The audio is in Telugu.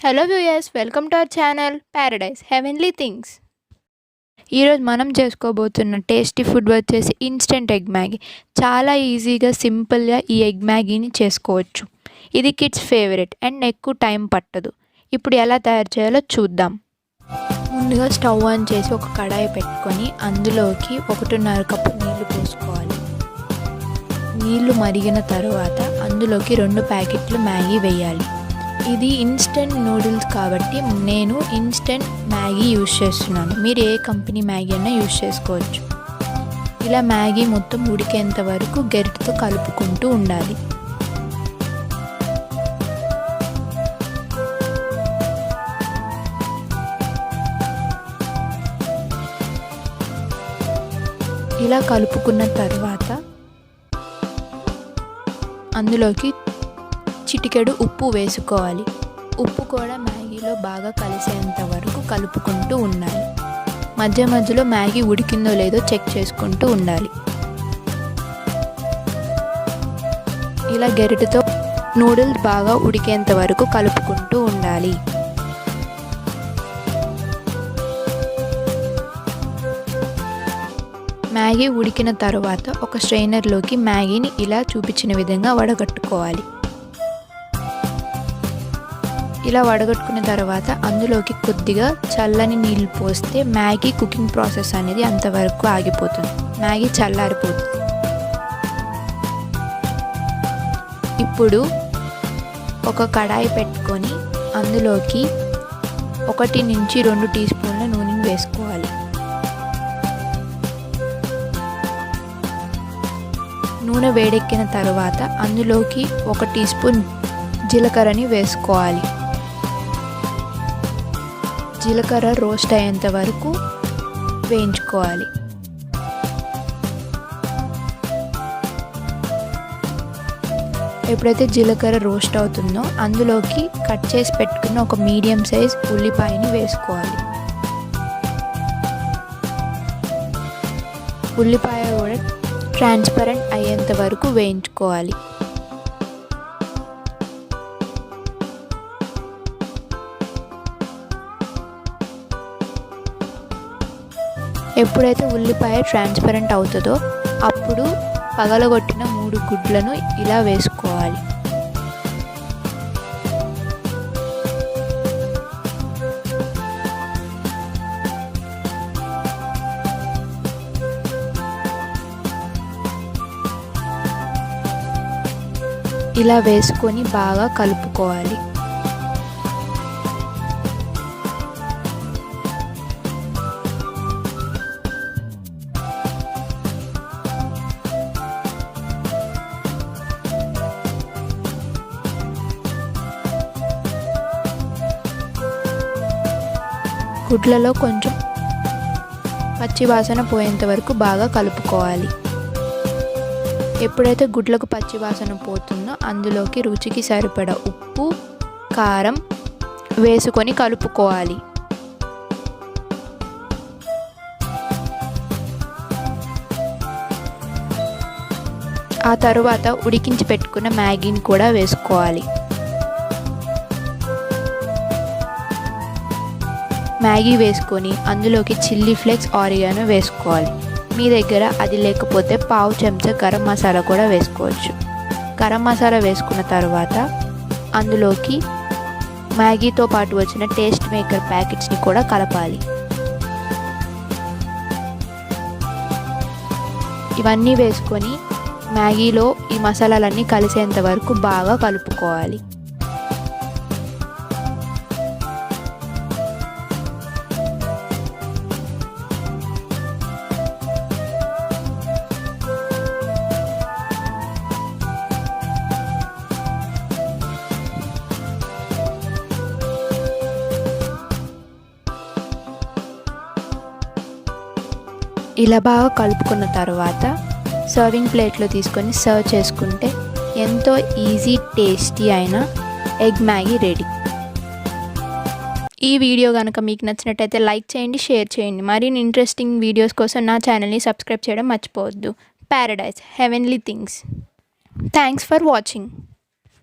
Hello viewers, welcome to our channel Paradise heavenly things. ఈరోజు మనం చేసుకోబోతున్న టేస్టీ ఫుడ్ వచ్చేసి ఇన్స్టెంట్ ఎగ్ మ్యాగీ. చాలా ఈజీగా సింపుల్గా ఈ ఎగ్ మ్యాగీని చేసుకోవచ్చు. ఇది కిడ్స్ ఫేవరెట్ అండ్ ఎక్కువ టైం పట్టదు. ఇప్పుడు ఎలా తయారు చేయాలో చూద్దాం. ముందుగా స్టవ్ ఆన్ చేసి ఒక కడాయి పెట్టుకొని అందులోకి 1.5 కప్పు నీళ్లు పోసుకోవాలి. నీళ్లు మరిగిన తర్వాత అందులోకి 2 ప్యాకెట్లు మ్యాగీ వేయాలి. ఇది ఇన్స్టెంట్ నూడిల్స్ కాబట్టి నేను ఇన్స్టెంట్ మ్యాగీ యూజ్ చేస్తున్నాను. మీరు ఏ కంపెనీ మ్యాగీ అయినా యూజ్ చేసుకోవచ్చు. ఇలా మ్యాగీ మొత్తం ఉడికేంత వరకు గరిటెతో కలుపుకుంటూ ఉండాలి. ఇలా కలుపుకున్న తర్వాత అందులోకి చిటికెడు ఉప్పు వేసుకోవాలి. ఉప్పు కూడా మ్యాగీలో బాగా కలిసేంత వరకు కలుపుకుంటూ ఉండాలి. మధ్య మధ్యలో మ్యాగీ ఉడికిందో లేదో చెక్ చేసుకుంటూ ఉండాలి. ఇలా గరిటెతో నూడిల్స్ బాగా ఉడికేంత వరకు కలుపుకుంటూ ఉండాలి. మ్యాగీ ఉడికిన తర్వాత ఒక స్ట్రైనర్లోకి మ్యాగీని ఇలా చూపించిన విధంగా వడగట్టుకోవాలి. ఇలా వడగట్టుకున్న తర్వాత అందులోకి కొద్దిగా చల్లని నీళ్ళు పోస్తే మ్యాగీ కుకింగ్ ప్రాసెస్ అనేది అంతవరకు ఆగిపోతుంది. మ్యాగీ చల్లారిపోతుంది. ఇప్పుడు ఒక కడాయి పెట్టుకొని అందులోకి 1 నుంచి 2 టీ స్పూన్ల నూనెని వేసుకోవాలి. నూనె వేడెక్కిన తర్వాత అందులోకి 1 టీ స్పూన్ జీలకర్రని వేసుకోవాలి. జీలకర్ర రోస్ట్ అయ్యేంత వరకు వేయించుకోవాలి. ఎప్పుడైతే జీలకర్ర రోస్ట్ అవుతుందో అందులోకి కట్ చేసి పెట్టుకున్న ఒక మీడియం సైజ్ ఉల్లిపాయని వేసుకోవాలి. ఉల్లిపాయ కూడా ట్రాన్స్పరెంట్ అయ్యేంత వరకు వేయించుకోవాలి. ఎప్పుడైతే ఉల్లిపాయ ట్రాన్స్పరెంట్ అవుతుందో అప్పుడు పగలగొట్టిన 3 గుడ్లను ఇలా వేసుకోవాలి. ఇలా వేసుకొని బాగా కలుపుకోవాలి. గుడ్లలో కొంచెం పచ్చి వాసన పోయేంత వరకు బాగా కలుపుకోవాలి. ఎప్పుడైతే గుడ్లకు పచ్చి వాసన పోతుందో అందులోకి రుచికి సరిపడా ఉప్పు, కారం వేసుకొని కలుపుకోవాలి. ఆ తరువాత ఉడికించి పెట్టుకున్న మ్యాగీని కూడా వేసుకోవాలి. మ్యాగీ వేసుకొని అందులోకి చిల్లీ ఫ్లేక్స్, ఆరిగానో వేసుకోవాలి. మీ దగ్గర అది లేకపోతే 1/2 చెంచా గరం మసాలా కూడా వేసుకోవచ్చు. గరం మసాలా వేసుకున్న తర్వాత అందులోకి మ్యాగీతో పాటు వచ్చిన టేస్ట్ మేకర్ ప్యాకెట్స్ని కూడా కలపాలి. ఇవన్నీ వేసుకొని మ్యాగీలో ఈ మసాలాలన్నీ కలిసేంత వరకు బాగా కలుపుకోవాలి. ఇలా బాగా కలుపుకున్న తర్వాత సర్వింగ్ ప్లేట్లో తీసుకొని సర్వ్ చేసుకుంటే ఎంతో ఈజీ, టేస్టీ అయిన ఎగ్ మ్యాగీ రెడీ. ఈ వీడియో కనుక మీకు నచ్చినట్టయితే లైక్ చేయండి, షేర్ చేయండి. మరిన్ని ఇంట్రెస్టింగ్ వీడియోస్ కోసం నా ఛానల్ని సబ్స్క్రైబ్ చేయడం మర్చిపోవద్దు. Paradise heavenly things. Thanks for watching.